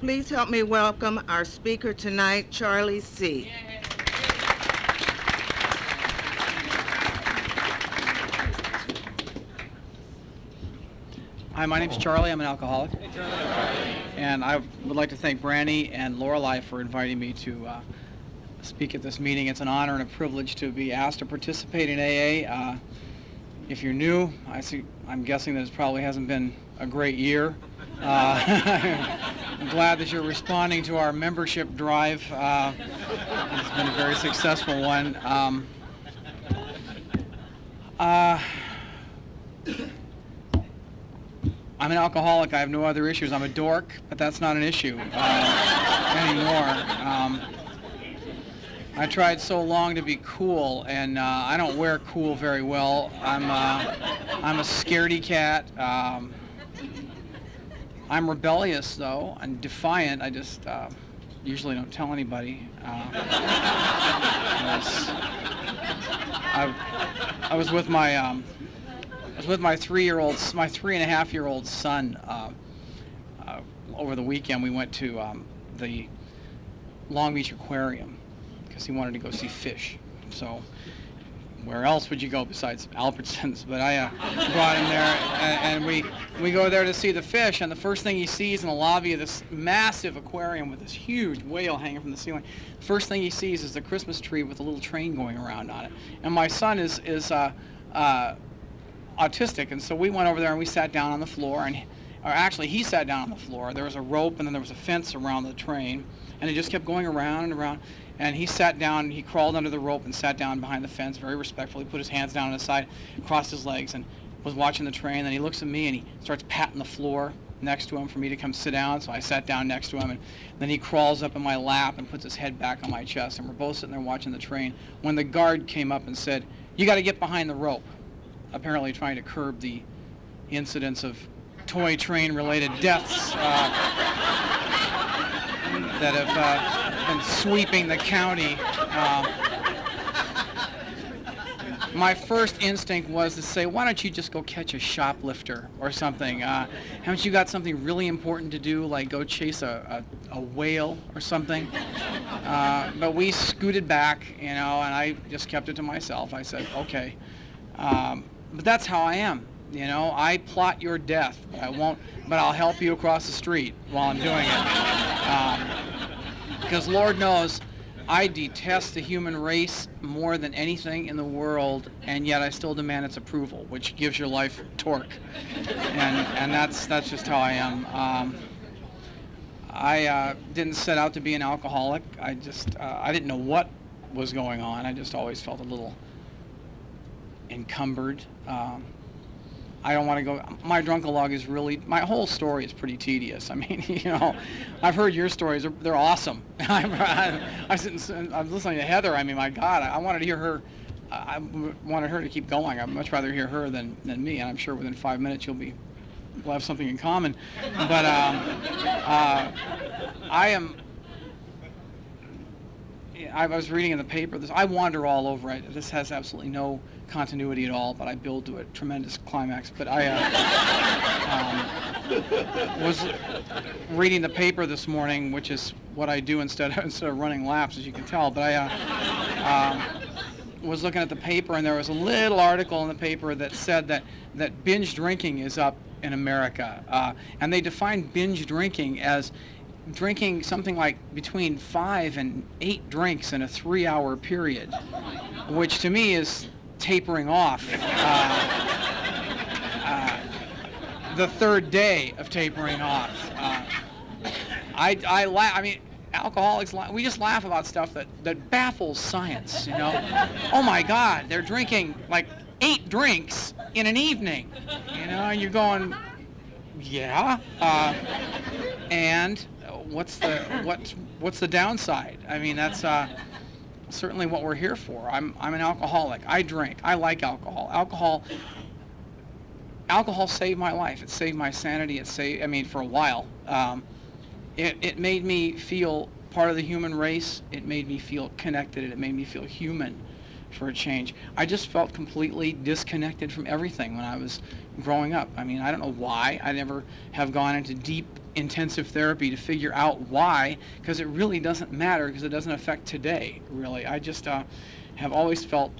Please help me welcome our speaker tonight, Charlie C. Hi, my name's Charlie. I'm an alcoholic. And I would like to thank Brandy and Lorelei for inviting me to speak at this meeting. It's an honor and a privilege to be asked to participate in AA. If you're new, I'm guessing that it probably hasn't been a great year. I'm glad that you're responding to our membership drive. It's been a very successful one. I'm an alcoholic. I have no other issues. I'm a dork, but that's not an issue anymore. I tried so long to be cool, and I don't wear cool very well. I'm a scaredy cat. I'm rebellious, though, and defiant. I just usually don't tell anybody. I was with my 3.5-year-old son over the weekend. We went to the Long Beach Aquarium because he wanted to go see fish. So where else would you go besides Albertsons? But I brought him there, and we go there to see the fish, and the first thing he sees in the lobby of this massive aquarium with this huge whale hanging from the ceiling, the first thing he sees is the Christmas tree with a little train going around on it. And my son is autistic, and so we went over there and we sat down on the floor, or actually he sat down on the floor. There was a rope and then there was a fence around the train, and it just kept going around and around, and he sat down, he crawled under the rope and sat down behind the fence very respectfully, put his hands down on his side, crossed his legs, and was watching the train. Then he looks at me and he starts patting the floor next to him for me to come sit down, so I sat down next to him, and then he crawls up in my lap and puts his head back on my chest, and we're both sitting there watching the train when the guard came up and said, "You got to get behind the rope," apparently trying to curb the incidents of toy train related deaths that have been sweeping the county. My first instinct was to say, why don't you just go catch a shoplifter or something? Haven't you got something really important to do, like go chase a whale or something? But we scooted back, and I just kept it to myself. I said, okay. But that's how I am, I plot your death, but I won't, but I'll help you across the street while I'm doing it. Because Lord knows, I detest the human race more than anything in the world, and yet I still demand its approval, which gives your life torque. And that's just how I am. I didn't set out to be an alcoholic. I didn't know what was going on. I just always felt a little encumbered. I don't want to go. My drunk-a-log is really, my whole story is pretty tedious. I mean, I've heard your stories. They're awesome. I'm listening to Heather. I mean, my God, I wanted to hear her. I wanted her to keep going. I'd much rather hear her than me, and I'm sure within 5 minutes we'll have something in common. But I was reading in the paper, I wander all over it. This has absolutely no continuity at all, but I build to a tremendous climax. But I was reading the paper this morning, which is what I do instead of running laps, as you can tell. But I was looking at the paper, and there was a little article in the paper that said that binge drinking is up in America. And they define binge drinking as drinking something like between 5 and 8 drinks in a 3-hour period, which to me is tapering off. The third day of tapering off. I mean, alcoholics, we just laugh about stuff that baffles science, Oh my God, they're drinking like 8 drinks in an evening, and you're going, yeah, and what's the downside? I mean, that's certainly what we're here for. I'm an alcoholic. I drink. I like alcohol. Alcohol saved my life. It saved my sanity. For a while. It made me feel part of the human race. It made me feel connected. It made me feel human for a change. I just felt completely disconnected from everything when I was growing up. I mean, I don't know why. I never have gone into deep intensive therapy to figure out why, because it really doesn't matter, because it doesn't affect today, really. I just have always felt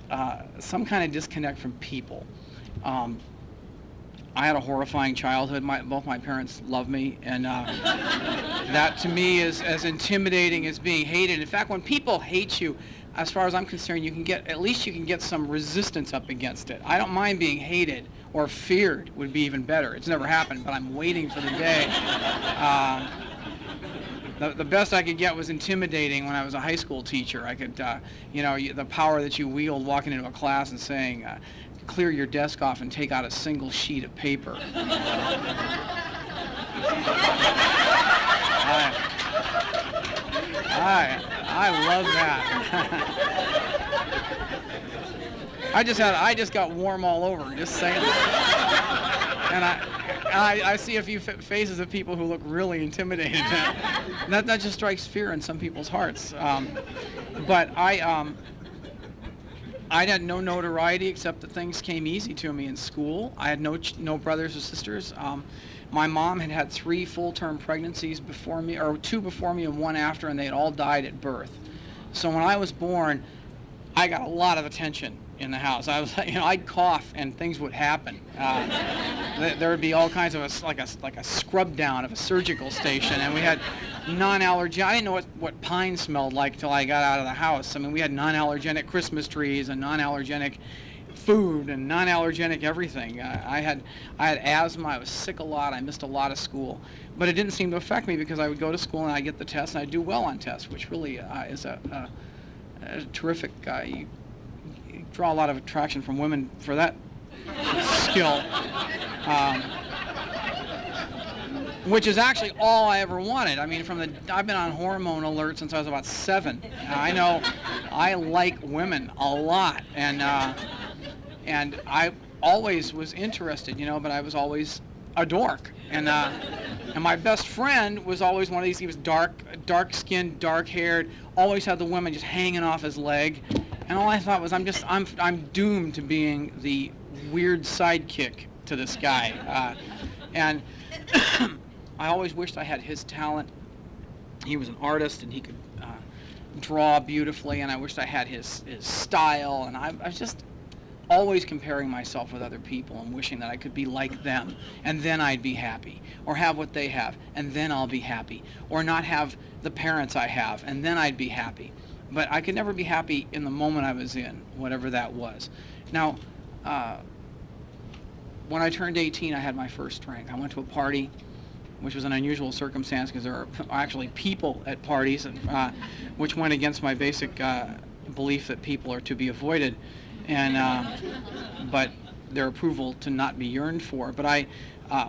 some kind of disconnect from people. I had a horrifying childhood. Both my parents love me, and that to me is as intimidating as being hated. In fact, when people hate you, as far as I'm concerned, at least you can get some resistance up against it. I don't mind being hated, or feared would be even better. It's never happened, but I'm waiting for the day. The best I could get was intimidating when I was a high school teacher. I could, the power that you wield walking into a class and saying, clear your desk off and take out a single sheet of paper. I love that. I just got warm all over just saying that. And I see a few faces of people who look really intimidated. That just strikes fear in some people's hearts. But I had no notoriety except that things came easy to me in school. I had no brothers or sisters. My mom had 3 full-term pregnancies before me, or 2 before me and 1 after, and they had all died at birth. So when I was born, I got a lot of attention in the house. I was, I'd cough and things would happen. There would be all kinds of like a scrub down of a surgical station, and we had non-allergenic. I didn't know what pine smelled like till I got out of the house. I mean, we had non-allergenic Christmas trees and non-allergenic food and non-allergenic everything. I had asthma. I was sick a lot. I missed a lot of school, but it didn't seem to affect me because I would go to school and I get the test and I do well on tests, which really is a terrific. You draw a lot of attraction from women for that skill, which is actually all I ever wanted. I mean, I've been on hormone alert since I was about 7. I know I like women a lot, and I always was interested, but I was always a dork. And my best friend was always one of these. He was dark-skinned, dark-haired, always had the women just hanging off his leg. And all I thought was, I'm doomed to being the weird sidekick to this guy. And I always wished I had his talent. He was an artist, and he could draw beautifully, and I wished I had his style. And I was just always comparing myself with other people and wishing that I could be like them, and then I'd be happy. Or have what they have, and then I'll be happy. Or not have the parents I have, and then I'd be happy. But I could never be happy in the moment I was in, whatever that was. Now, when I turned 18, I had my first drink. I went to a party, which was an unusual circumstance because there are actually people at parties, which went against my basic belief that people are to be avoided, but their approval to not be yearned for. But I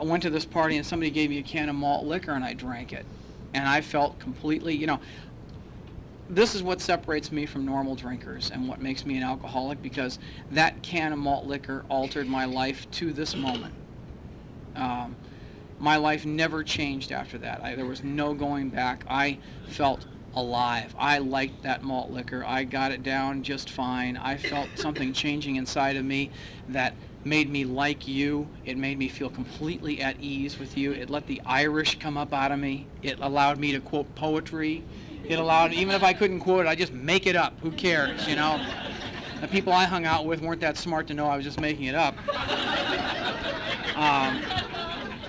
went to this party and somebody gave me a can of malt liquor and I drank it. And I felt completely, this is what separates me from normal drinkers and what makes me an alcoholic, because that can of malt liquor altered my life to this moment. My life never changed after that. There was no going back. I felt alive. I liked that malt liquor. I got it down just fine. I felt something changing inside of me that made me like you. It made me feel completely at ease with you. It let the Irish come up out of me. It allowed me to quote poetry. It allowed, even if I couldn't quote it, I just make it up. Who cares, The people I hung out with weren't that smart to know I was just making it up.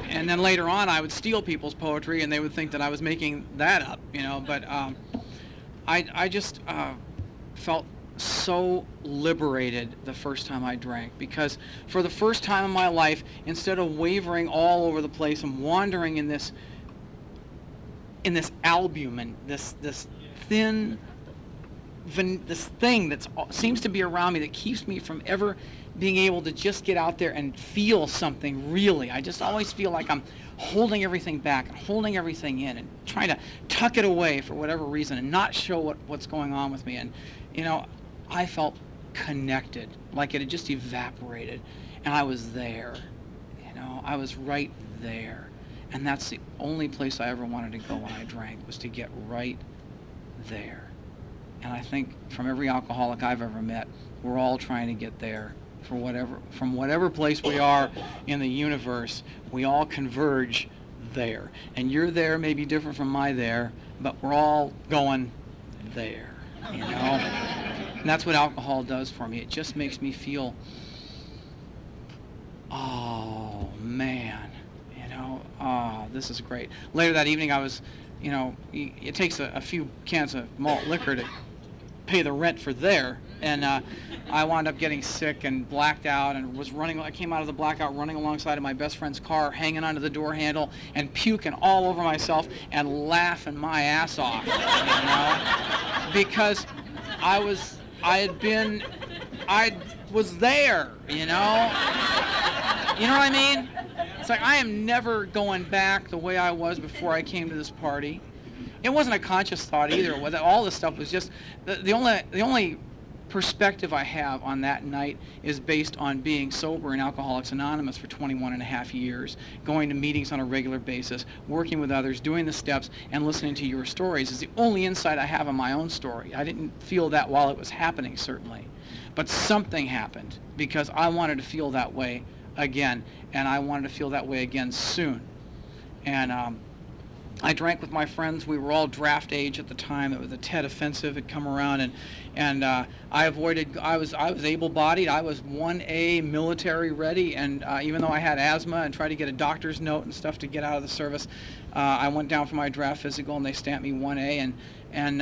And then later on, I would steal people's poetry, and they would think that I was making that up, But I just felt so liberated the first time I drank, because for the first time in my life, instead of wavering all over the place and wandering in this albumin, this thin, this thing that seems to be around me that keeps me from ever being able to just get out there and feel something really. I just always feel like I'm holding everything back and holding everything in and trying to tuck it away for whatever reason and not show what's going on with me. And, I felt connected, like it had just evaporated. And I was there, I was right there. And that's the only place I ever wanted to go when I drank, was to get right there. And I think from every alcoholic I've ever met, we're all trying to get there. From whatever place we are in the universe, we all converge there. And your there may be different from my there, but we're all going there, you know? And that's what alcohol does for me. It just makes me feel, oh, man, you know, oh, this is great. Later that evening, I was, you know, it takes a few cans of malt liquor to pay the rent for there, and I wound up getting sick and blacked out and was running. I came out of the blackout running alongside of my best friend's car, hanging onto the door handle and puking all over myself and laughing my ass off, you know, because I was there, you know what I mean? It's like I am never going back the way I was before I came to this party. It wasn't a conscious thought either. All this stuff was just the only perspective I have on that night is based on being sober in Alcoholics Anonymous for 21 and a half years, going to meetings on a regular basis, working with others, doing the steps, and listening to your stories is the only insight I have on my own story. I didn't feel that while it was happening, certainly. But something happened because I wanted to feel that way again, and I wanted to feel that way again soon. And I drank with my friends. We were all draft age at the time. It was the Tet Offensive had come around, and I avoided. I was able-bodied. I was 1A military ready, and even though I had asthma and tried to get a doctor's note and stuff to get out of the service, I went down for my draft physical, and they stamped me 1A. And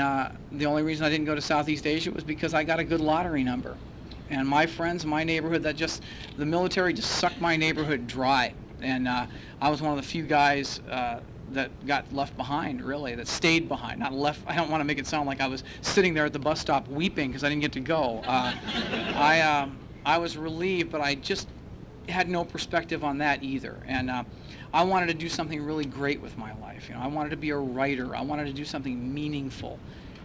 the only reason I didn't go to Southeast Asia was because I got a good lottery number. And my friends, my neighborhood, the military just sucked my neighborhood dry. And I was one of the few guys that got left behind, really, that stayed behind, not left. I don't want to make it sound like I was sitting there at the bus stop weeping because I didn't get to go. I was relieved, but I just had no perspective on that either. And I wanted to do something really great with my life. You know, I wanted to be a writer. I wanted to do something meaningful.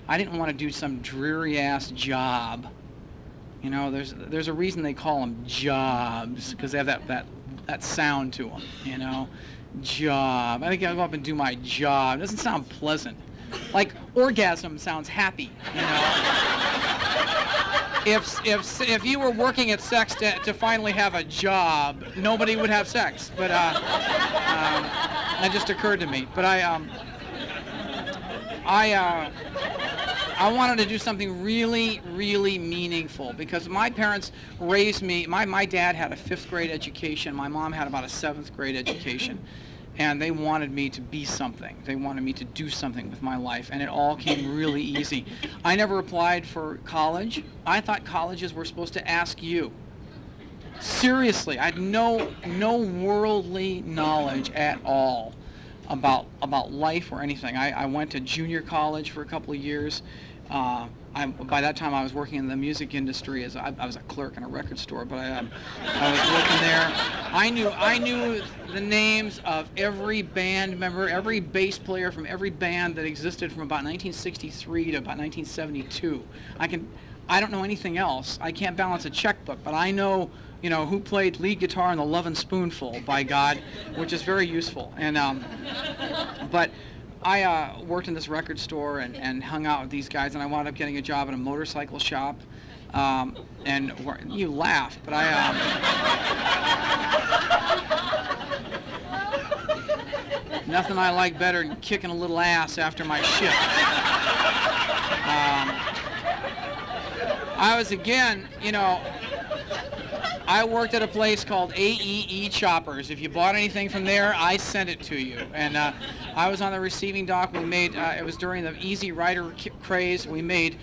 I didn't want to do some dreary-ass job. You know, there's a reason they call them jobs, because they have that sound to them, you know. Job. I think I'll go up and do my job. It doesn't sound pleasant. Like orgasm sounds happy, you know. If you were working at sex to finally have a job, nobody would have sex. But that just occurred to me. But I wanted to do something really, really meaningful because my parents raised me. My dad had a 5th grade education. My mom had about a 7th grade education. And they wanted me to be something. They wanted me to do something with my life, and it all came really easy. I never applied for college. I thought colleges were supposed to ask you. Seriously, I had no worldly knowledge at all about life or anything. I went to junior college for a couple of years. By that time, I was working in the music industry as I was a clerk in a record store. But I was working there. I knew the names of every band member, every bass player from every band that existed from about 1963 to about 1972. I don't know anything else. I can't balance a checkbook, but I know, you know, who played lead guitar in the Lovin' Spoonful, by God, which is very useful. And but I worked in this record store and hung out with these guys, and I wound up getting a job at a motorcycle shop. And you laugh, but nothing I like better than kicking a little ass after my shift. I was, again, you know, I worked at a place called AEE Choppers. If you bought anything from there, I sent it to you. And I was on the receiving dock. We made, it was during the Easy Rider craze. We made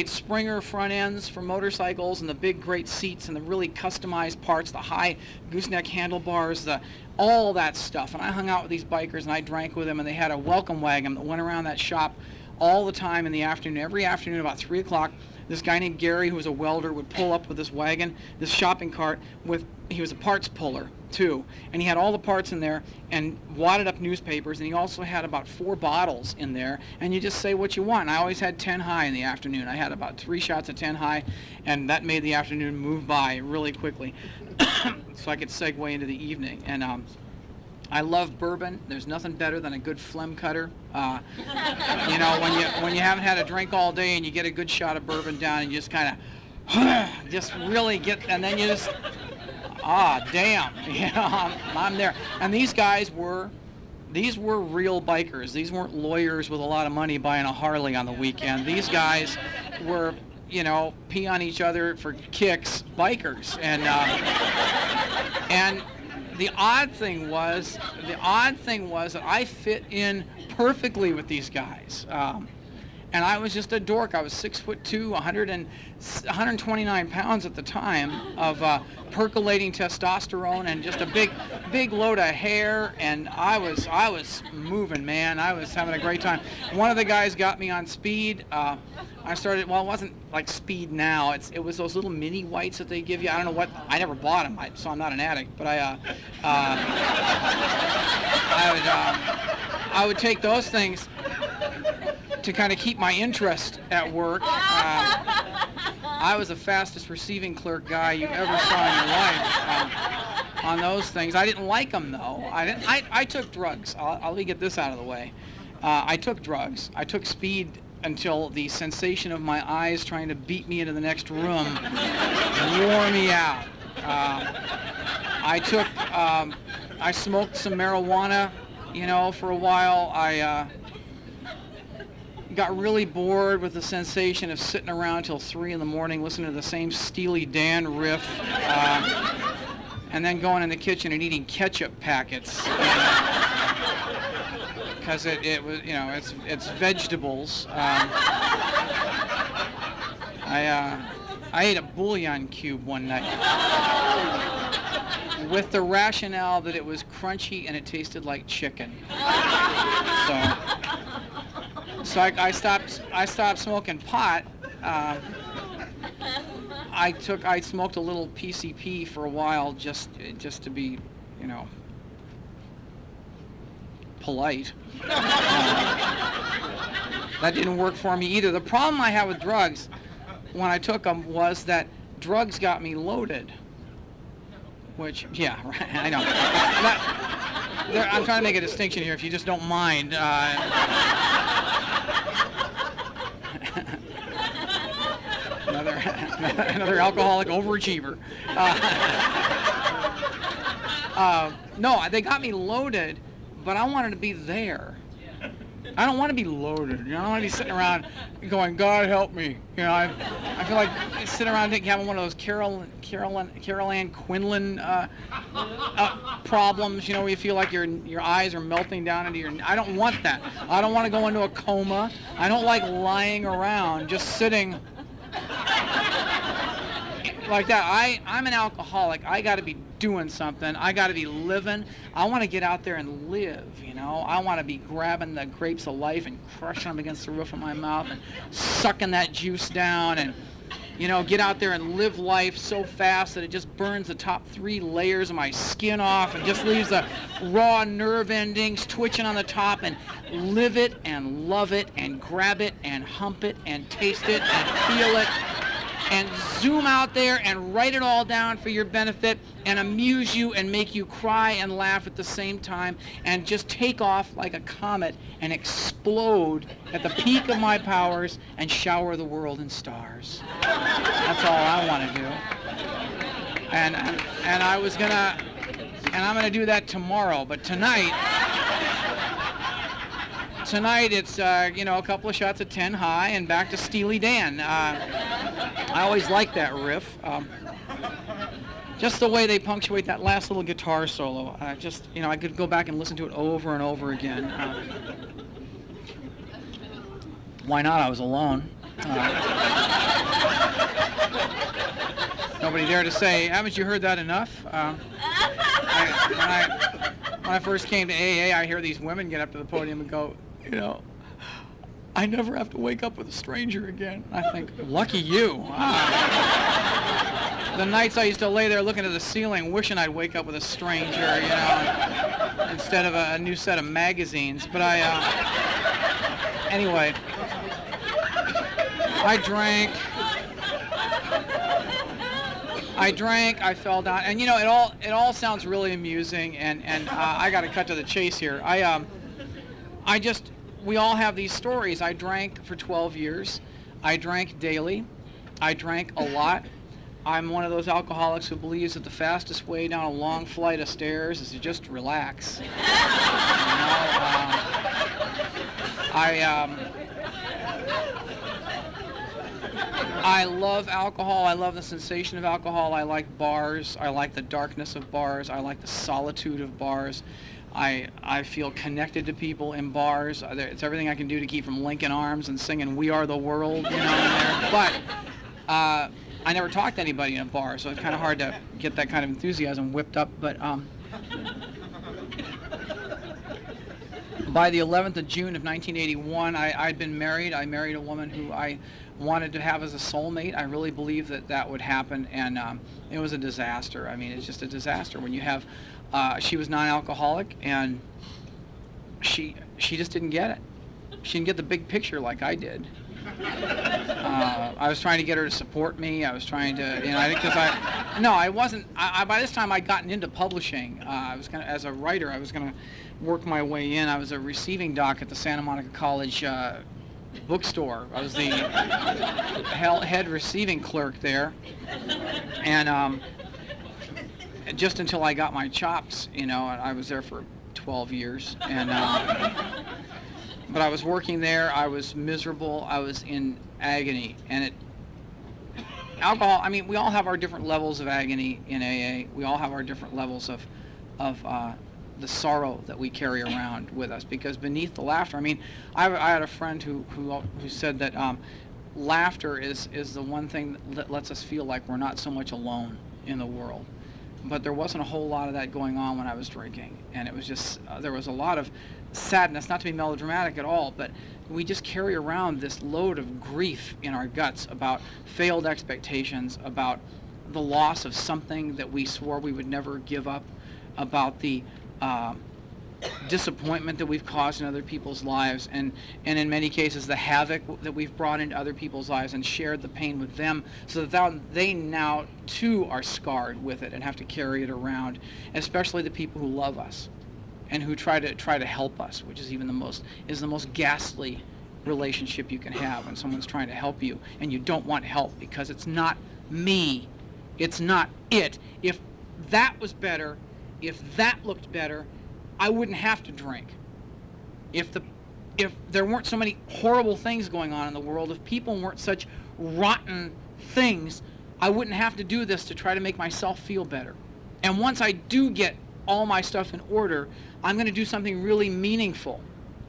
Springer front ends for motorcycles and the big great seats and the really customized parts, the high gooseneck handlebars, all that stuff. And I hung out with these bikers and I drank with them, and they had a welcome wagon that went around that shop all the time in the afternoon. Every afternoon about 3 o'clock, this guy named Gary, who was a welder, would pull up with this wagon, this shopping cart he was a parts puller too, and he had all the parts in there and wadded up newspapers, and he also had about 4 bottles in there, and you just say what you want. And I always had 10 high in the afternoon. I had about 3 shots of 10 high, and that made the afternoon move by really quickly so I could segue into the evening. And I love bourbon. There's nothing better than a good phlegm cutter. You know, when you haven't had a drink all day and you get a good shot of bourbon down, and you just kind of just really get, and then you just, damn, you know, I'm there. And these guys were these were real bikers. These weren't lawyers with a lot of money buying a Harley on the weekend. These guys were, you know, pee on each other for kicks bikers. And the odd thing was that I fit in perfectly with these guys. And I was just a dork. I was 6'2", 129 pounds at the time, of percolating testosterone and just a big load of hair. And I was moving, man. I was having a great time. One of the guys got me on speed. I started. Well, it wasn't like speed now. It was those little mini whites that they give you. I don't know what. I never bought them, so I'm not an addict. But I would take those things to kind of keep my interest at work. I was the fastest receiving clerk guy you ever saw in your life on those things. I didn't like them though. I took drugs. I'll get this out of the way. I took drugs. I took speed until the sensation of my eyes trying to beat me into the next room wore me out. I smoked some marijuana, you know, for a while. I got really bored with the sensation of sitting around till 3 in the morning listening to the same Steely Dan riff, and then going in the kitchen and eating ketchup packets, because it was, you know, it's vegetables. I ate a bouillon cube one night with the rationale that it was crunchy and it tasted like chicken. So I stopped smoking pot. I smoked a little PCP for a while just to be, you know, polite. That didn't work for me either. The problem I had with drugs when I took them was that drugs got me loaded. Which, yeah, right, I know. I'm trying to make a distinction here, if you just don't mind. Another alcoholic overachiever. No, they got me loaded, but I wanted to be there. I don't want to be loaded. You know, I don't want to be sitting around going, God help me. You know, I feel like sitting around having one of those Carol Ann Quinlan problems. You know, where you feel like your eyes are melting down into your. I don't want that. I don't want to go into a coma. I don't like lying around, just sitting like that. I'm an alcoholic. I got to be doing something. I got to be living. I want to get out there and live, you know. I want to be grabbing the grapes of life and crushing them against the roof of my mouth and sucking that juice down and, you know, get out there and live life so fast that it just burns the top 3 layers of my skin off and just leaves the raw nerve endings twitching on the top, and live it and love it and grab it and hump it and taste it and feel it and zoom out there and write it all down for your benefit and amuse you and make you cry and laugh at the same time and just take off like a comet and explode at the peak of my powers and shower the world in stars. That's all I want to do. And I'm gonna do that tomorrow, but tonight it's, you know, a couple of shots of 10 high and back to Steely Dan. I always like that riff. Just the way they punctuate that last little guitar solo. Just, you know, I could go back and listen to it over and over again. Why not? I was alone. Nobody there to say, haven't you heard that enough? When I first came to AA, I hear these women get up to the podium and go, you know, I never have to wake up with a stranger again. I think, lucky you. The nights I used to lay there looking at the ceiling, wishing I'd wake up with a stranger, you know, instead of a new set of magazines. But anyway, I drank, I fell down, and you know, it all sounds really amusing, and I got to cut to the chase here. We all have these stories. I drank for 12 years. I drank daily. I drank a lot. I'm one of those alcoholics who believes that the fastest way down a long flight of stairs is to just relax. You know, I love alcohol. I love the sensation of alcohol. I like bars. I like the darkness of bars. I like the solitude of bars. I feel connected to people in bars. It's everything I can do to keep from linking arms and singing "We Are the World," you know, in there. But I never talked to anybody in a bar, so it's kind of hard to get that kind of enthusiasm whipped up. But by the 11th of June of 1981, I'd been married. I married a woman who I wanted to have as a soulmate. I really believed that that would happen, and it was a disaster. I mean, it's just a disaster when you have. She was non-alcoholic, and she just didn't get it. She didn't get the big picture like I did. I was trying to get her to support me. I was trying to, you know, because I wasn't. By this time, I'd gotten into publishing. I was gonna, as a writer, I was going to work my way in. I was a receiving doc at the Santa Monica College bookstore. I was the head receiving clerk there, and just until I got my chops, you know, and I was there for 12 years, and but I was working there. I was miserable. I was in agony, and alcohol. I mean, we all have our different levels of agony in AA. We all have our different levels of the sorrow that we carry around with us, because beneath the laughter, I mean, I had a friend who said that laughter is the one thing that lets us feel like we're not so much alone in the world. But there wasn't a whole lot of that going on when I was drinking, and it was just there was a lot of sadness, not to be melodramatic at all, but we just carry around this load of grief in our guts about failed expectations, about the loss of something that we swore we would never give up, about the disappointment that we've caused in other people's lives, and in many cases the havoc that we've brought into other people's lives and shared the pain with them, so that they now too are scarred with it and have to carry it around, especially the people who love us and who try to help us, which is even the most ghastly relationship you can have, when someone's trying to help you and you don't want help because it's not me, it's not it. If that was better, if that looked better, I wouldn't have to drink. If there weren't so many horrible things going on in the world, if people weren't such rotten things, I wouldn't have to do this to try to make myself feel better. And once I do get all my stuff in order, I'm going to do something really meaningful.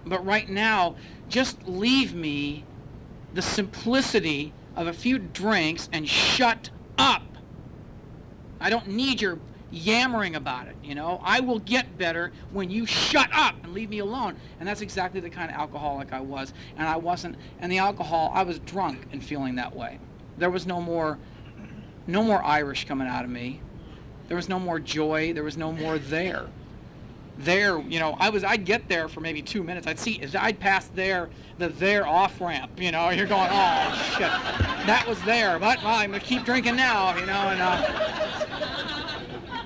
But right now, just leave me the simplicity of a few drinks and shut up. I don't need your yammering about it, you know. I will get better when you shut up and leave me alone. And that's exactly the kind of alcoholic I was. And I wasn't, and the alcohol, I was drunk and feeling that way. There was no more Irish coming out of me. There was no more joy. There was no more there. There, you know, I'd get there for maybe 2 minutes. I'd pass the there off ramp, you know. You're going, oh shit, that was there, but well, I'm gonna keep drinking now, you know. And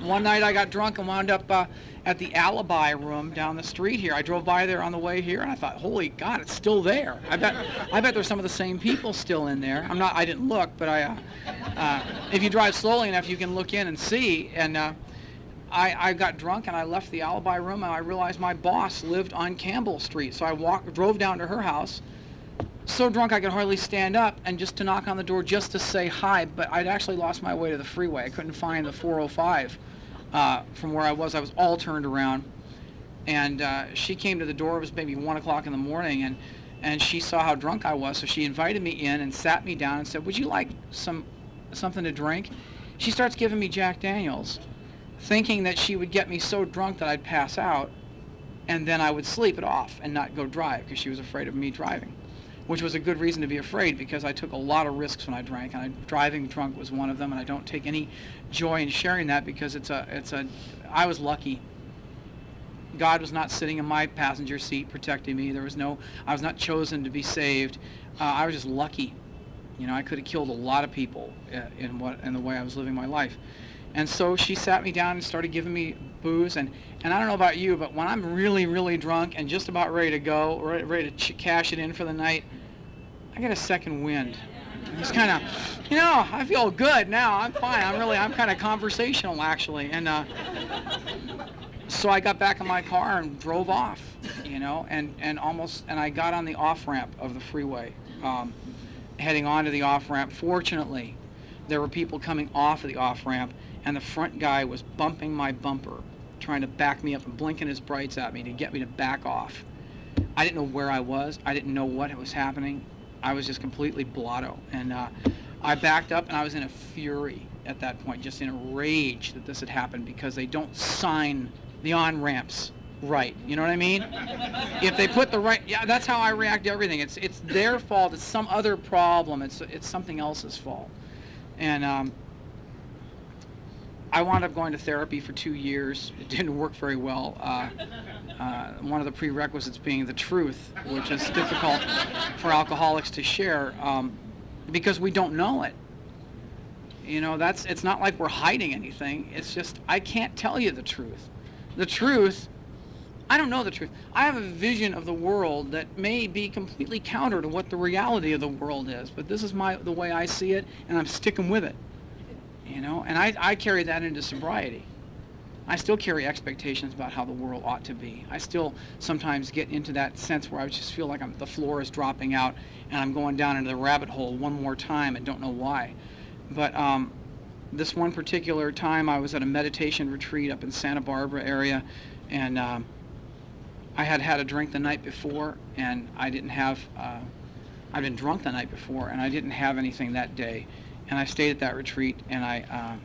one night I got drunk and wound up at the Alibi room down the street here. I drove by there on the way here, and I thought, holy God, it's still there. I bet there's some of the same people still in there. I didn't look, but if you drive slowly enough, you can look in and see. And I got drunk and I left the Alibi room, and I realized my boss lived on Campbell Street. So I drove down to her house, so drunk I could hardly stand up, and just to knock on the door just to say hi. But I'd actually lost my way to the freeway. I couldn't find the 405 from where I was. I was all turned around. And she came to the door. It was maybe 1 o'clock in the morning, and she saw how drunk I was. So she invited me in and sat me down and said, would you like something to drink? She starts giving me Jack Daniels, thinking that she would get me so drunk that I'd pass out, and then I would sleep it off and not go drive, because she was afraid of me driving, which was a good reason to be afraid, because I took a lot of risks when I drank, and driving drunk was one of them, and I don't take any joy in sharing that, because I was lucky. God was not sitting in my passenger seat protecting me. I was not chosen to be saved. I was just lucky. You know, I could have killed a lot of people in the way I was living my life. And so she sat me down and started giving me booze, and I don't know about you, but when I'm really, really drunk and just about ready to go, ready to cash it in for the night, I get a second wind. He's kind of, I feel good now. I'm fine. I'm kind of conversational, actually. And so I got back in my car and drove off, and I got on the off-ramp of the freeway, heading onto the off-ramp. Fortunately, there were people coming off of the off-ramp, and the front guy was bumping my bumper, trying to back me up and blinking his brights at me to get me to back off. I didn't know where I was. I didn't know what was happening. I was just completely blotto. And I backed up, and I was in a fury at that point, just in a rage that this had happened, because they don't sign the on-ramps right. You know what I mean? If they put the right, that's how I react to everything. It's their fault. It's some other problem. It's something else's fault. And I wound up going to therapy for 2 years. It didn't work very well. One of the prerequisites being the truth, which is difficult for alcoholics to share because we don't know it. It's not like we're hiding anything. It's just, I can't tell you the truth. The truth, I don't know the truth. I have a vision of the world that may be completely counter to what the reality of the world is, but this is the way I see it, and I'm sticking with it. And I carry that into sobriety. I still carry expectations about how the world ought to be. I still sometimes get into that sense where I just feel like the floor is dropping out and I'm going down into the rabbit hole one more time and don't know why. But this one particular time I was at a meditation retreat up in Santa Barbara area, and I had had a drink the night before, and I'd been drunk the night before, and I didn't have anything that day. And I stayed at that retreat, and I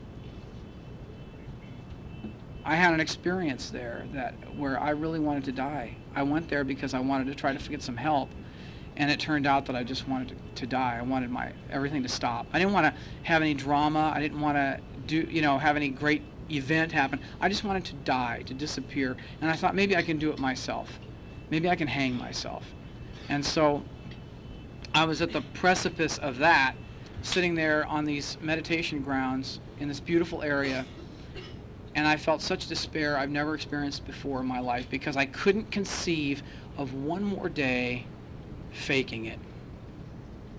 had an experience there where I really wanted to die. I went there because I wanted to try to get some help, and it turned out that I just wanted to die. I wanted everything to stop. I didn't want to have any drama. I didn't want to have any great event happen. I just wanted to die, to disappear. And I thought maybe I can do it myself. Maybe I can hang myself. And so I was at the precipice of that, sitting there on these meditation grounds in this beautiful area, and I felt such despair I've never experienced before in my life, because I couldn't conceive of one more day faking it,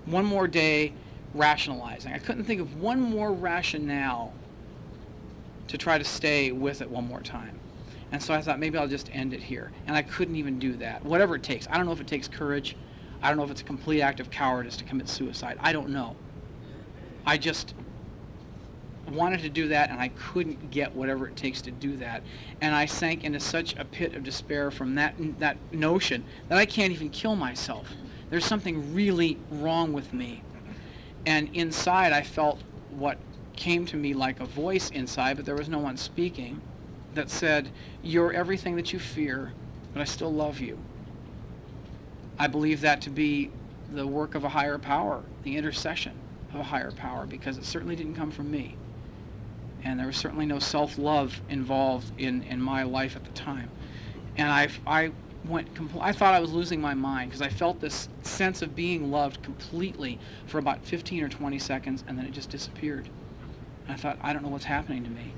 one more day rationalizing. I couldn't think of one more rationale to try to stay with it one more time. And so I thought maybe I'll just end it here, and I couldn't even do that. Whatever it takes. I don't know if it takes courage. I don't know if it's a complete act of cowardice to commit suicide. I don't know. I just wanted to do that, and I couldn't get whatever it takes to do that. And I sank into such a pit of despair from that notion that I can't even kill myself. There's something really wrong with me. And inside I felt what came to me like a voice inside, but there was no one speaking, that said, "You're everything that you fear, but I still love you." I believe that to be the work of a higher power, the intercession of a higher power, because it certainly didn't come from me. And there was certainly no self-love involved in my life at the time. And I thought I was losing my mind, because I felt this sense of being loved completely for about 15 or 20 seconds, and then it just disappeared. And I thought, I don't know what's happening to me.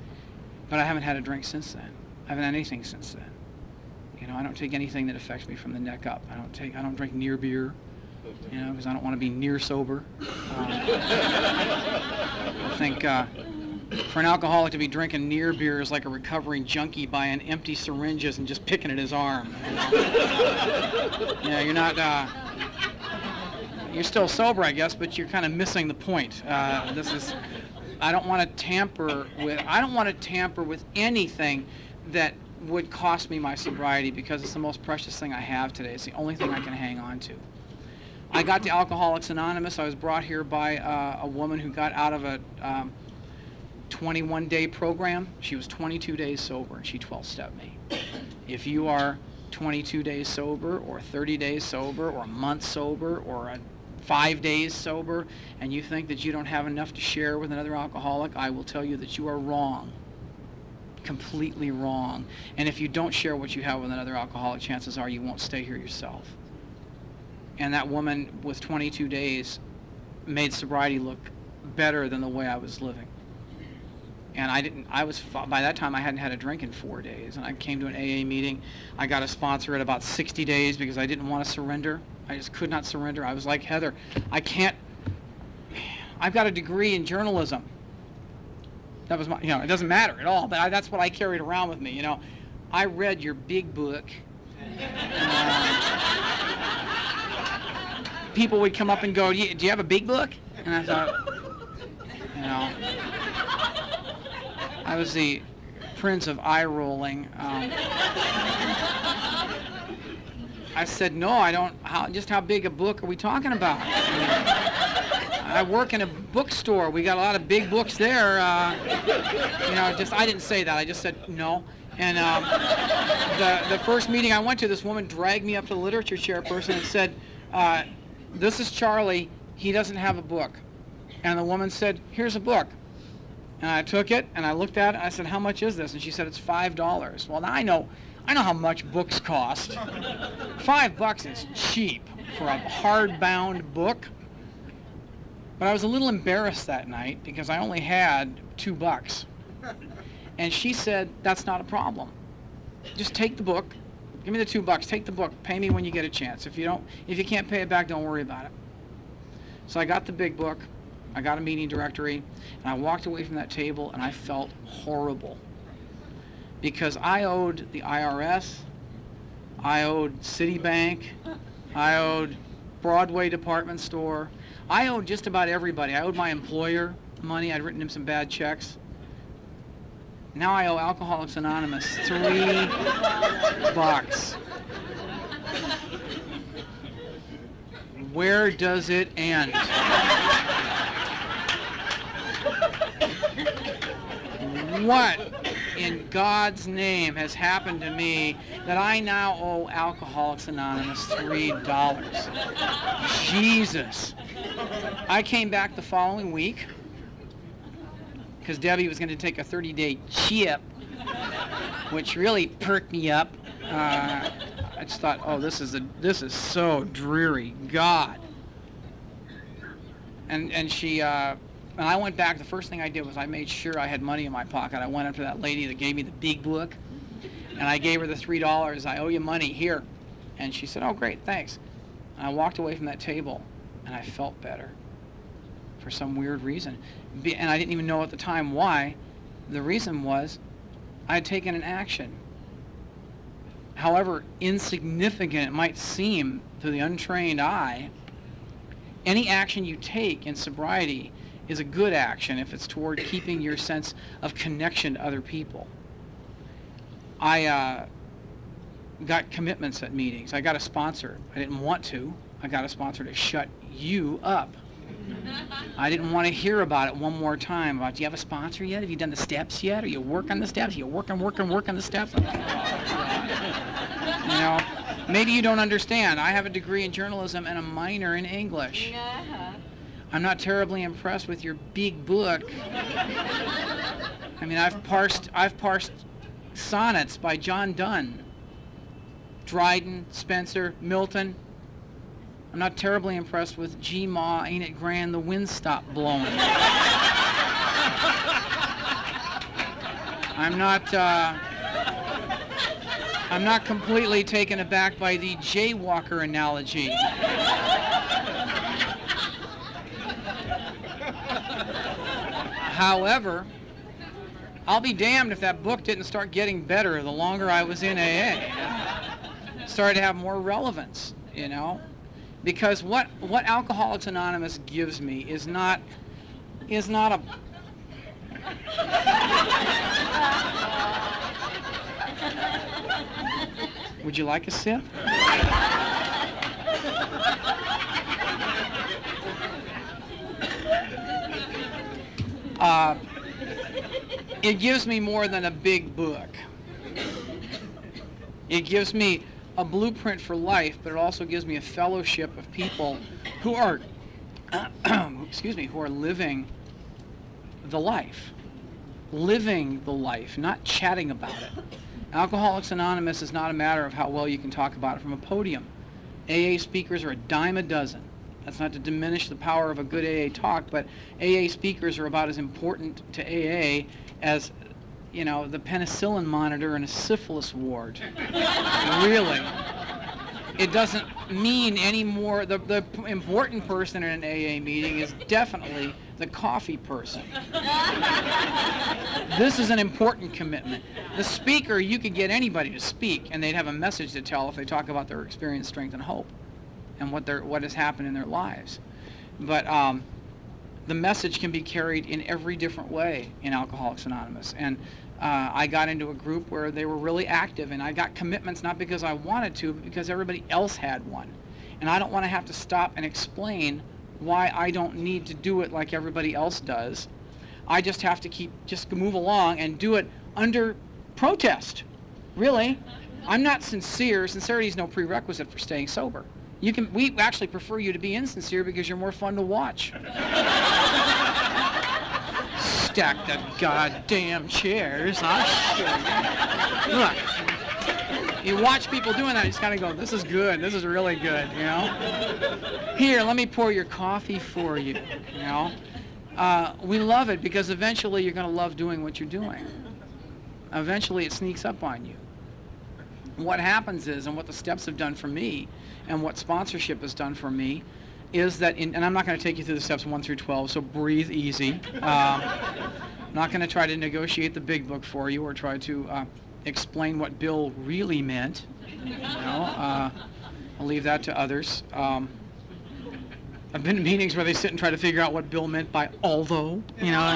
But I haven't had a drink since then. I haven't had anything since then. I don't take anything that affects me from the neck up. I don't drink near beer, because I don't want to be near sober. I think for an alcoholic to be drinking near beer is like a recovering junkie buying empty syringes and just picking at his arm. You're not. You're still sober, I guess, but you're kind of missing the point. I don't want to tamper with anything that would cost me my sobriety, because it's the most precious thing I have today. It's the only thing I can hang on to. I got to Alcoholics Anonymous. I was brought here by a woman who got out of a 21-day program. She was 22 days sober, and she 12-stepped me. If you are 22 days sober, or 30 days sober, or a month sober, or 5 days sober, and you think that you don't have enough to share with another alcoholic, I will tell you that you are wrong. Completely wrong. And if you don't share what you have with another alcoholic, chances are you won't stay here yourself. And that woman with 22 days made sobriety look better than the way I was living. And by that time I hadn't had a drink in 4 days, and I came to an AA meeting. I got a sponsor at about 60 days because I didn't want to surrender. I just could not surrender. I was like, Heather, I can't I've got a degree in journalism. That was my, it doesn't matter at all, but that's what I carried around with me, I read your big book. People would come up and go, do you have a big book? And I thought, I was the prince of eye rolling. I said, no, I don't. Just how big a book are we talking about? I work in a bookstore. We got a lot of big books there. I didn't say that. I just said no. And the first meeting I went to, this woman dragged me up to the literature chairperson and said, this is Charlie. He doesn't have a book. And the woman said, here's a book. And I took it, and I looked at it, and I said, how much is this? And she said, it's $5. Well, now I know how much books cost. $5 is cheap for a hardbound book. But I was a little embarrassed that night because I only had $2. And she said, that's not a problem. Just take the book. Give me the $2. Take the book. Pay me when you get a chance. If you can't pay it back, don't worry about it. So I got the big book. I got a meeting directory, and I walked away from that table, and I felt horrible. Because I owed the IRS, I owed Citibank, I owed Broadway department store, I owed just about everybody. I owed my employer money. I'd written him some bad checks. Now I owe Alcoholics Anonymous $3. Where does it end? What in God's name has happened to me that I now owe Alcoholics Anonymous $3? Jesus. I came back the following week because Debbie was going to take a 30-day chip, which really perked me up. I just thought, oh, this is so dreary. God. And she when I went back, the first thing I did was I made sure I had money in my pocket. I went up to that lady that gave me the big book, and I gave her the $3. I owe you money, here. And she said, oh, great, thanks. And I walked away from that table, and I felt better for some weird reason. And I didn't even know at the time why. The reason was I had taken an action. However insignificant it might seem to the untrained eye, any action you take in sobriety is a good action if it's toward keeping your sense of connection to other people. I got commitments at meetings. I got a sponsor. I didn't want to. I got a sponsor to shut you up. I didn't want to hear about it one more time. Do you have a sponsor yet? Have you done the steps yet? Are you working the steps? Are you working the steps? Maybe you don't understand. I have a degree in journalism and a minor in English. I'm not terribly impressed with your big book. I mean, I've parsed sonnets by John Donne, Dryden, Spencer, Milton. I'm not terribly impressed with Gee Ma, Ain't It Grand, The Wind Stopped Blowing. I'm not completely taken aback by the jaywalker analogy. However, I'll be damned if that book didn't start getting better the longer I was in AA. It started to have more relevance, because what Alcoholics Anonymous gives me is not a Would you like a sip? It gives me more than a big book. It gives me a blueprint for life, but it also gives me a fellowship of people who are, who are living the life. Living the life, not chatting about it. Alcoholics Anonymous is not a matter of how well you can talk about it from a podium. AA speakers are a dime a dozen. That's not to diminish the power of a good AA talk, but AA speakers are about as important to AA as, the penicillin monitor in a syphilis ward. Really. it doesn't mean any more. The important person in an AA meeting is definitely the coffee person. This is an important commitment. The speaker, you could get anybody to speak, and they'd have a message to tell if they talk about their experience, strength, and hope, and what has happened in their lives. But the message can be carried in every different way in Alcoholics Anonymous. And I got into a group where they were really active, and I got commitments not because I wanted to, but because everybody else had one. And I don't want to have to stop and explain why I don't need to do it like everybody else does. I just have to just move along and do it under protest. Really. I'm not sincere. Sincerity is no prerequisite for staying sober. We actually prefer you to be insincere because you're more fun to watch. Stack the goddamn chairs. I'll show you. Look, you watch people doing that, you just kind of go, this is good, this is really good, you know? Here, let me pour your coffee for you, you know? We love it because eventually you're going to love doing what you're doing. Eventually it sneaks up on you. What happens is, and what the steps have done for me, and what sponsorship has done for me, is that, and I'm not going to take you through the steps 1 through 12, so breathe easy. I'm not going to try to negotiate the big book for you or try to explain what Bill really meant. You know, I'll leave that to others. I've been in meetings where they sit and try to figure out what Bill meant by although, you know,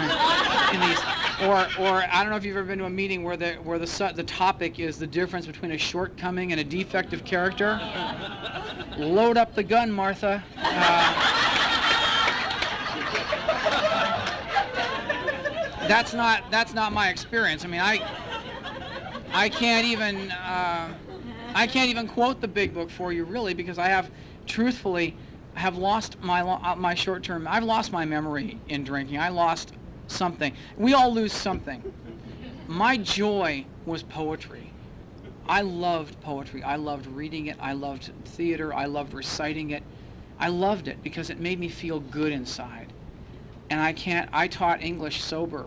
in these, or I don't know if you've ever been to a meeting where the topic is the difference between a shortcoming and a defective character. Load up the gun, Martha. That's not my experience. I mean, I can't even quote the big book for you really, because I have lost my short-term. I've lost my memory in drinking. I lost something. We all lose something. My joy was poetry. I loved poetry. I loved reading it. I loved theater. I loved reciting it. I loved it because it made me feel good inside. And I taught English sober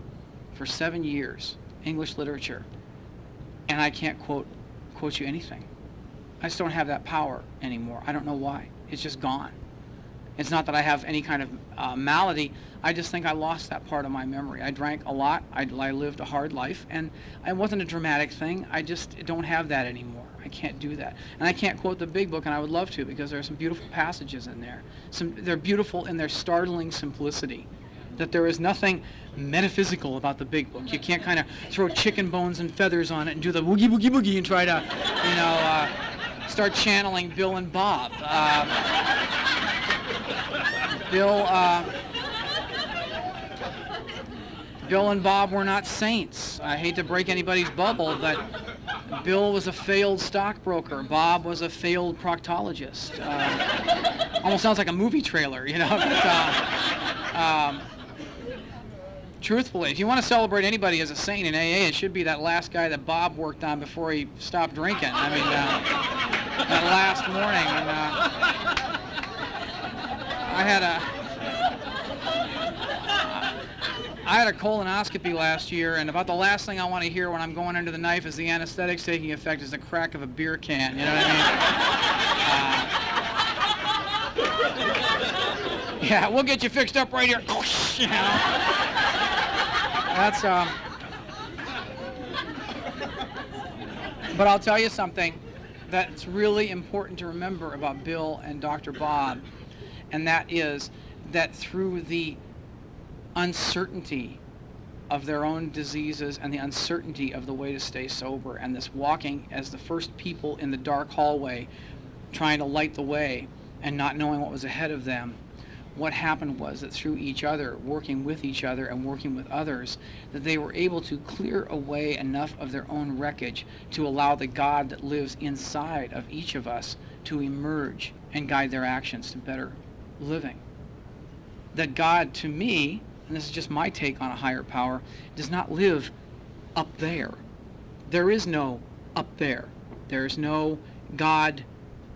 for 7 years, English literature, and I can't quote you anything. I just don't have that power anymore. I don't know why. It's just gone. It's not that I have any kind of malady. I just think I lost that part of my memory. I drank a lot. I lived a hard life, and it wasn't a dramatic thing. I just don't have that anymore. I can't do that. And I can't quote the big book, and I would love to, because there are some beautiful passages in there. They're beautiful in their startling simplicity, that there is nothing metaphysical about the big book. You can't kind of throw chicken bones and feathers on it and do the woogie boogie boogie and try to, you know, start channeling Bill and Bob. Bill and Bob were not saints. I hate to break anybody's bubble, but Bill was a failed stockbroker. Bob was a failed proctologist. Almost sounds like a movie trailer, you know. But, truthfully, if you want to celebrate anybody as a saint in AA, it should be that last guy that Bob worked on before he stopped drinking. I mean, that last morning. And, I had a colonoscopy last year, and about the last thing I want to hear when I'm going under the knife as the anesthetic's taking effect is the crack of a beer can. You know what I mean? Yeah, we'll get you fixed up right here. You know? That's But I'll tell you something that's really important to remember about Bill and Dr. Bob, and that is that through the uncertainty of their own diseases and the uncertainty of the way to stay sober, and this walking as the first people in the dark hallway trying to light the way and not knowing what was ahead of them, what happened was that through each other, working with each other and working with others, that they were able to clear away enough of their own wreckage to allow the God that lives inside of each of us to emerge and guide their actions to better living. That God, to me, and this is just my take on a higher power, does not live up there. There is no up there. There is no God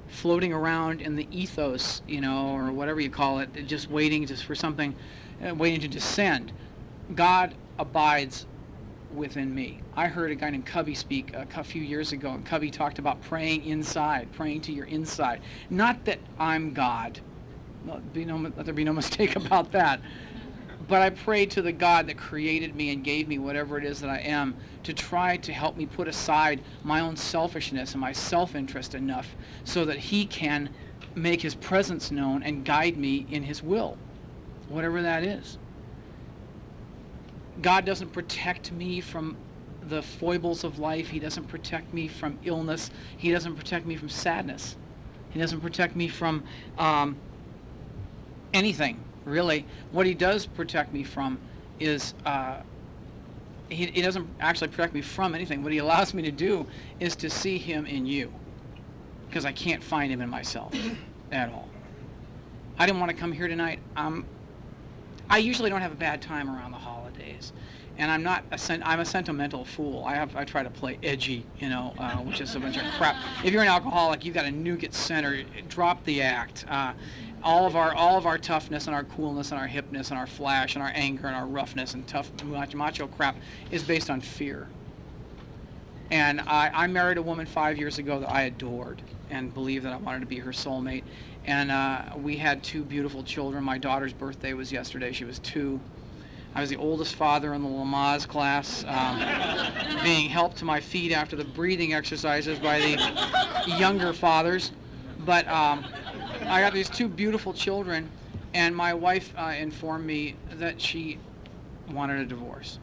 floating around in the ethos, you know, or whatever you call it, just waiting for something, waiting to descend. God abides within me. I heard a guy named Covey speak a few years ago, and Covey talked about praying inside, praying to your inside. Not that I'm God. Let there be no mistake about that. But I pray to the God that created me and gave me whatever it is that I am to try to help me put aside my own selfishness and my self-interest enough so that he can make his presence known and guide me in his will, whatever that is. God doesn't protect me from the foibles of life. He doesn't protect me from illness. He doesn't protect me from sadness. He doesn't protect me from anything, really. What he does protect me from is, he doesn't actually protect me from anything. What he allows me to do is to see him in you, because I can't find him in myself at all. I didn't want to come here tonight. I usually don't have a bad time around the holidays, and I'm a sentimental fool. I try to play edgy, which is a bunch of crap. If you're an alcoholic, you've got to nuke it center, drop the act. All of our toughness and our coolness and our hipness and our flash and our anger and our roughness and tough macho crap is based on fear. And I married a woman 5 years ago that I adored and believed that I wanted to be her soulmate. And we had 2 beautiful children. My daughter's birthday was yesterday. She was 2. I was the oldest father in the Lamaze class, being helped to my feet after the breathing exercises by the younger fathers. But I got these 2 beautiful children, and my wife informed me that she wanted a divorce.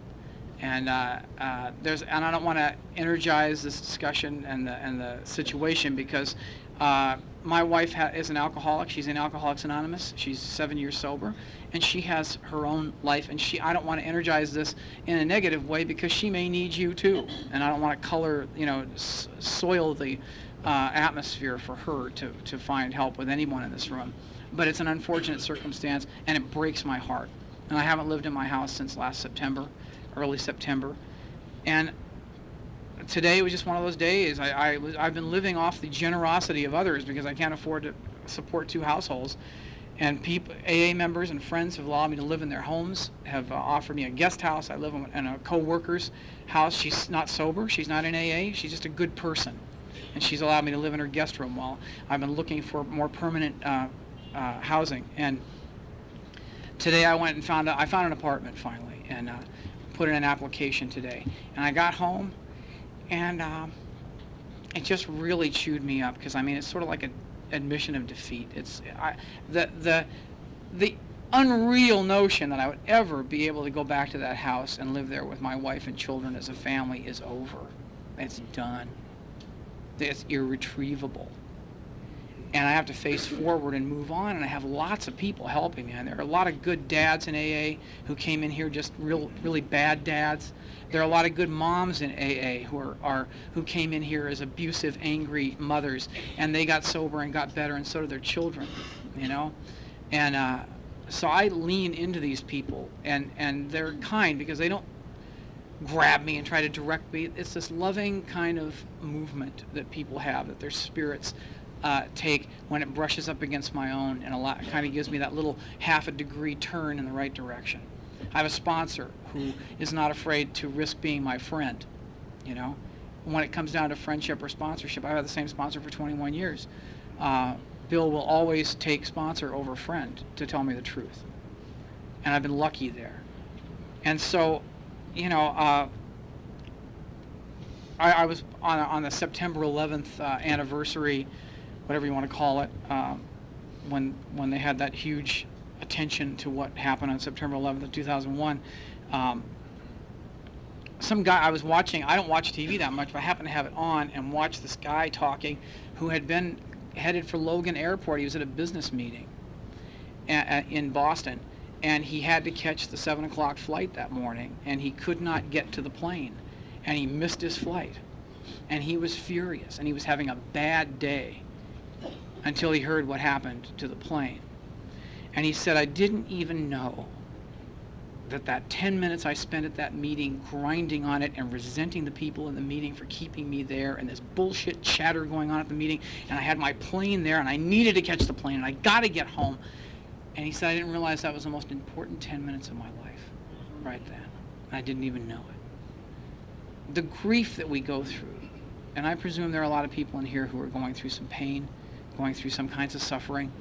And I don't want to energize this discussion and the situation because my wife is an alcoholic. She's in Alcoholics Anonymous. She's 7 years sober, and she has her own life. And I don't want to energize this in a negative way because she may need you too. And I don't want to color, soil the atmosphere for her to find help with anyone in this room. But it's an unfortunate circumstance, and it breaks my heart. And I haven't lived in my house since last September, early September. And today was just one of those days. I've been living off the generosity of others because I can't afford to support 2 households. And AA members and friends have allowed me to live in their homes, have offered me a guest house. I live in a co-worker's house. She's not sober. She's not in AA. She's just a good person. And she's allowed me to live in her guest room while I've been looking for more permanent housing. And today I went and found an apartment finally and put in an application today. And I got home, and it just really chewed me up because it's sort of like an admission of defeat. It's the unreal notion that I would ever be able to go back to that house and live there with my wife and children as a family is over. It's done. It's irretrievable. And I have to face forward and move on, and I have lots of people helping me. And there are a lot of good dads in AA who came in here, just really bad dads. There are a lot of good moms in AA who came in here as abusive, angry mothers, and they got sober and got better, and so did their children, And so I lean into these people, and they're kind because they don't grab me and try to direct me. It's this loving kind of movement that people have, that their spirits take when it brushes up against my own, and kind of gives me that little half a degree turn in the right direction. I have a sponsor who is not afraid to risk being my friend. When it comes down to friendship or sponsorship, I've had the same sponsor for 21 years. Bill will always take sponsor over friend to tell me the truth, and I've been lucky there. And so I was on the September 11th anniversary, whatever you want to call it, when they had that huge attention to what happened on September 11th of 2001. Some guy I was watching, I don't watch TV that much, but I happened to have it on and watch this guy talking who had been headed for Logan Airport. He was at a business meeting in Boston, and he had to catch the 7 o'clock flight that morning, and he could not get to the plane, and he missed his flight, and he was furious, and he was having a bad day until he heard what happened to the plane. And he said, I didn't even know that 10 minutes I spent at that meeting grinding on it and resenting the people in the meeting for keeping me there, and this bullshit chatter going on at the meeting, and I had my plane there, and I needed to catch the plane, and I got to get home. And he said, I didn't realize that was the most important 10 minutes of my life right then. I didn't even know it. the grief that we go through, and I presume there are a lot of people in here who are going through some pain, going through some kinds of suffering.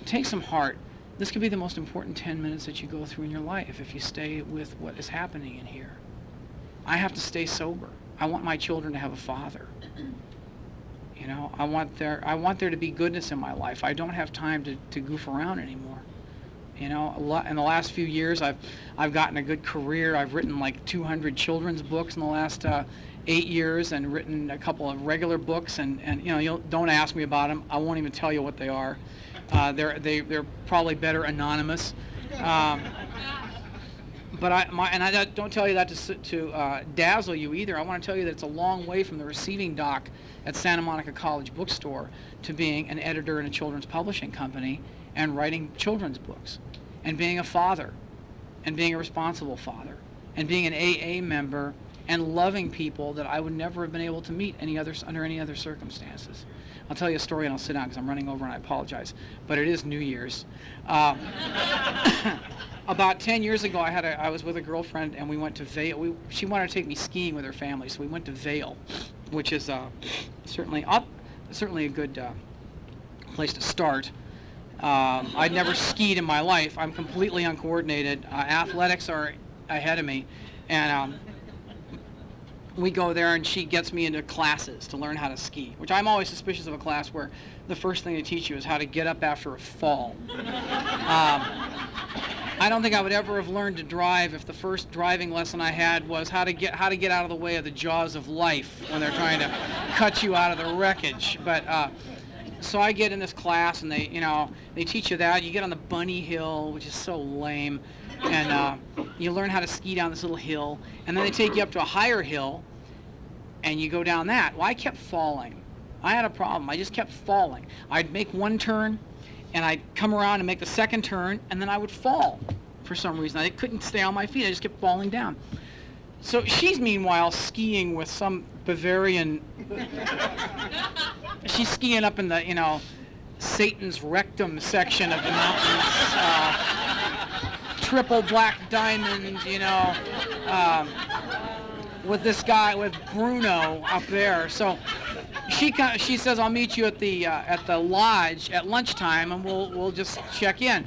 Take some heart. This could be the most important 10 minutes that you go through in your life if you stay with what is happening in here. I have to stay sober. I want my children to have a father. You know, I want there to be goodness in my life. I don't have time to goof around anymore. You know, in the last few years, I've gotten a good career. I've written like 200 children's books in the last 8 years, and written a couple of regular books. And you know, don't ask me about them. I won't even tell you what they are. They're probably better anonymous. But I don't tell you that to dazzle you either. I want to tell you that it's a long way from the receiving dock at Santa Monica College Bookstore to being an editor in a children's publishing company and writing children's books, and being a father, and being a responsible father, and being an AA member, and loving people that I would never have been able to meet under any other circumstances. I'll tell you a story and I'll sit down because I'm running over and I apologize, but it is New Year's. About 10 years ago, I was with a girlfriend and we went to Vail. She wanted to take me skiing with her family, so we went to Vail, which is certainly a good place to start. I'd never skied in my life. I'm completely uncoordinated. Athletics are ahead of me, and we go there and she gets me into classes to learn how to ski, which I'm always suspicious of a class where the first thing they teach you is how to get up after a fall. I don't think I would ever have learned to drive if the first driving lesson I had was how to get out of the way of the jaws of life when they're trying to cut you out of the wreckage. But so I get in this class and they teach you that. You get on the bunny hill, which is so lame, and you learn how to ski down this little hill, and then they take you up to a higher hill and you go down that. Well, I kept falling. I had a problem. I just kept falling. I'd make one turn and I'd come around and make the second turn, and then I would fall for some reason. I couldn't stay on my feet. I just kept falling down. So she's meanwhile skiing with some Bavarian. She's skiing up in the, Satan's rectum section of the mountains. Triple black diamond, with this guy, with Bruno up there. So she says, I'll meet you at the lodge at lunchtime and we'll just check in.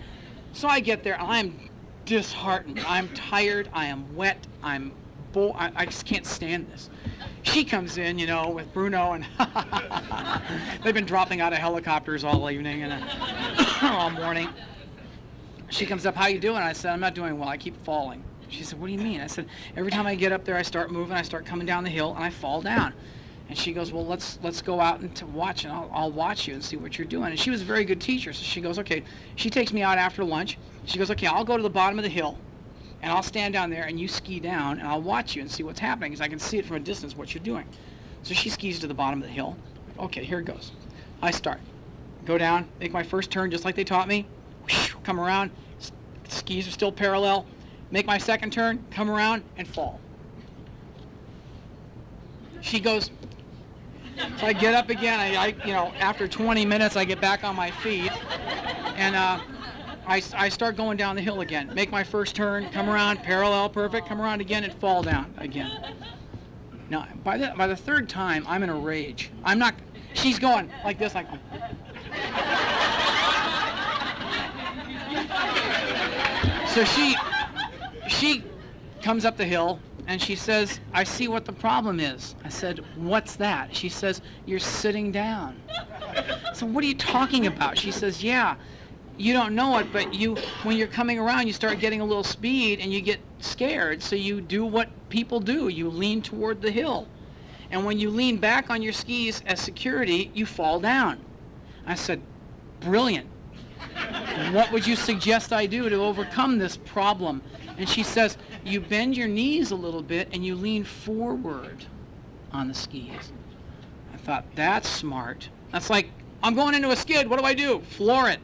So I get there, I'm disheartened. I'm tired, I am wet, I just can't stand this. She comes in, with Bruno, and they've been dropping out of helicopters all evening and all morning. She comes up, how you doing? I said, I'm not doing well, I keep falling. She said, what do you mean? I said, every time I get up there, I start moving, I start coming down the hill, and I fall down. And she goes, well, let's go out and to watch, and I'll watch you and see what you're doing. And she was a very good teacher, so she goes, okay. She takes me out after lunch. She goes, okay, I'll go to the bottom of the hill, and I'll stand down there, and you ski down, and I'll watch you and see what's happening, because I can see it from a distance what you're doing. So she skis to the bottom of the hill. Okay, here it goes. I start. Go down, make my first turn just like they taught me. Come around, skis are still parallel. Make my second turn, come around, and fall. She goes, so I get up again. After 20 minutes, I get back on my feet, and I start going down the hill again. Make my first turn, come around, parallel, perfect, come around again, and fall down again. Now, by the third time, I'm in a rage. She's going like this, like. So she comes up the hill and she says, I see what the problem is. I said, what's that? She says, you're sitting down. So what are you talking about? She says, yeah, you don't know it, but when you're coming around, you start getting a little speed and you get scared, so you do what people do. You lean toward the hill. And when you lean back on your skis as security, you fall down. I said, brilliant. What would you suggest I do to overcome this problem? And she says, you bend your knees a little bit and you lean forward on the skis. I thought, that's smart. That's like, I'm going into a skid, what do I do? Floor it.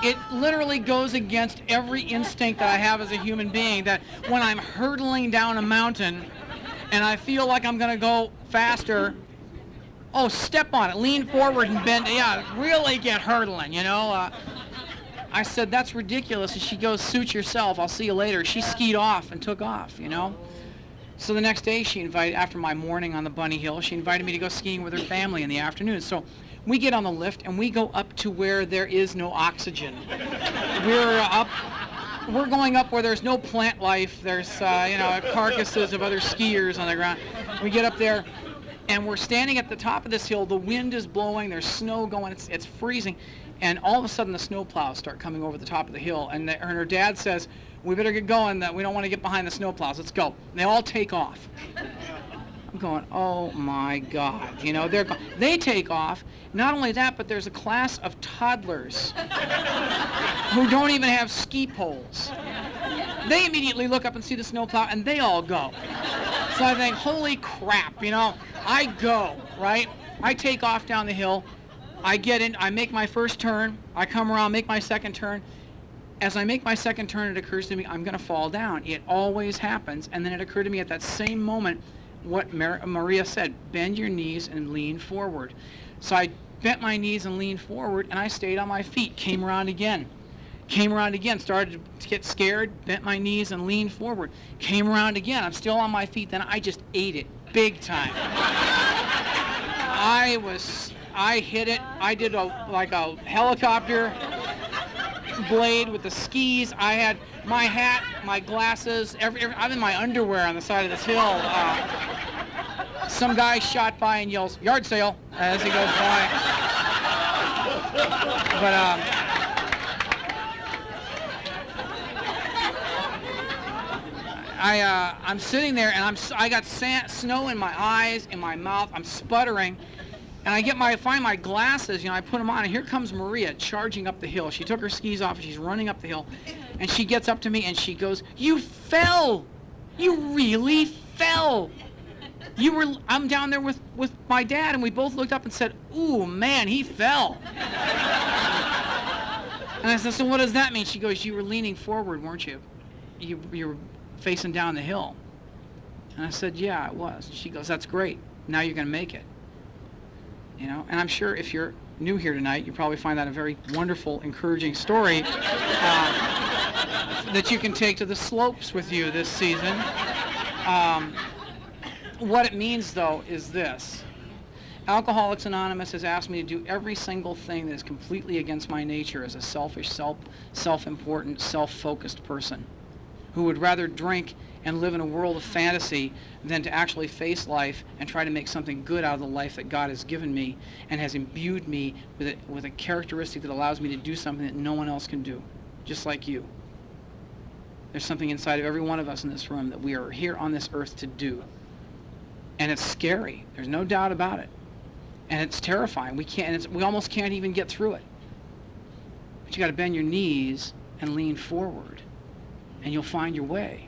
It literally goes against every instinct that I have as a human being, that when I'm hurtling down a mountain and I feel like I'm going to go faster, step on it, lean forward and bend, really get hurtling, I said, that's ridiculous. And she goes, suit yourself. I'll see you later. She skied off and took off, you know. So the next day, after my morning on the Bunny Hill, she invited me to go skiing with her family in the afternoon. So we get on the lift and we go up to where there is no oxygen. We're going up where there's no plant life. There's, carcasses of other skiers on the ground. We get up there and we're standing at the top of this hill. The wind is blowing. There's snow going. It's freezing. And all of a sudden the snow plows start coming over the top of the hill. And her dad says, we better get going. We don't want to get behind the snow plows. Let's go. And they all take off. I'm going, oh my God. You know, they take off. Not only that, but there's a class of toddlers who don't even have ski poles. They immediately look up and see the snowplow, and they all go. So I think, holy crap, you know, I go, right? I take off down the hill. I get in, I make my first turn. I come around, make my second turn. As I make my second turn, it occurs to me I'm going to fall down. It always happens. And then it occurred to me at that same moment what Maria said, bend your knees and lean forward. So I bent my knees and leaned forward, and I stayed on my feet, came around again, started to get scared, bent my knees and leaned forward, came around again. I'm still on my feet. Then I just ate it big time. I hit it. I did like a helicopter blade with the skis. I had my hat, my glasses, I'm in my underwear on the side of this hill. Some guy shot by and yells, "Yard sale," as he goes by. But I'm sitting there and I got snow in my eyes, in my mouth. I'm sputtering. And I find my glasses, you know, I put them on, and here comes Maria charging up the hill. She took her skis off, and she's running up the hill. And she gets up to me, and she goes, "You fell! You really fell! I'm down there with my dad," and we both looked up and said, "Ooh, man, he fell." And I said, "So what does that mean?" She goes, "You were leaning forward, weren't you? You were facing down the hill." And I said, "Yeah, I was." She goes, "That's great. Now you're going to make it." You know, and I'm sure if you're new here tonight, you probably find that a very wonderful, encouraging story that you can take to the slopes with you this season. What it means, though, is this. Alcoholics Anonymous has asked me to do every single thing that is completely against my nature as a selfish, self-important, self-focused person who would rather drink and live in a world of fantasy than to actually face life and try to make something good out of the life that God has given me and has imbued me with a characteristic that allows me to do something that no one else can do, just like you. There's something inside of every one of us in this room that we are here on this earth to do. And it's scary. There's no doubt about it. And it's terrifying. We almost can't even get through it. But you got to bend your knees and lean forward, and you'll find your way.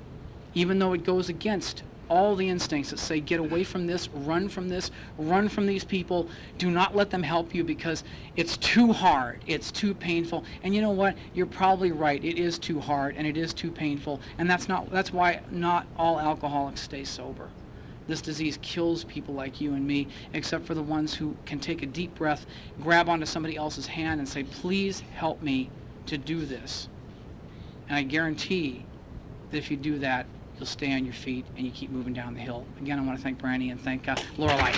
Even though it goes against all the instincts that say, get away from this, run from these people, do not let them help you because it's too hard, it's too painful. And you know what? You're probably right. It is too hard and it is too painful. And that's why not all alcoholics stay sober. This disease kills people like you and me, except for the ones who can take a deep breath, grab onto somebody else's hand and say, please help me to do this. And I guarantee that if you do that, you'll stay on your feet and you keep moving down the hill. Again, I want to thank Brandy and thank Lorelei.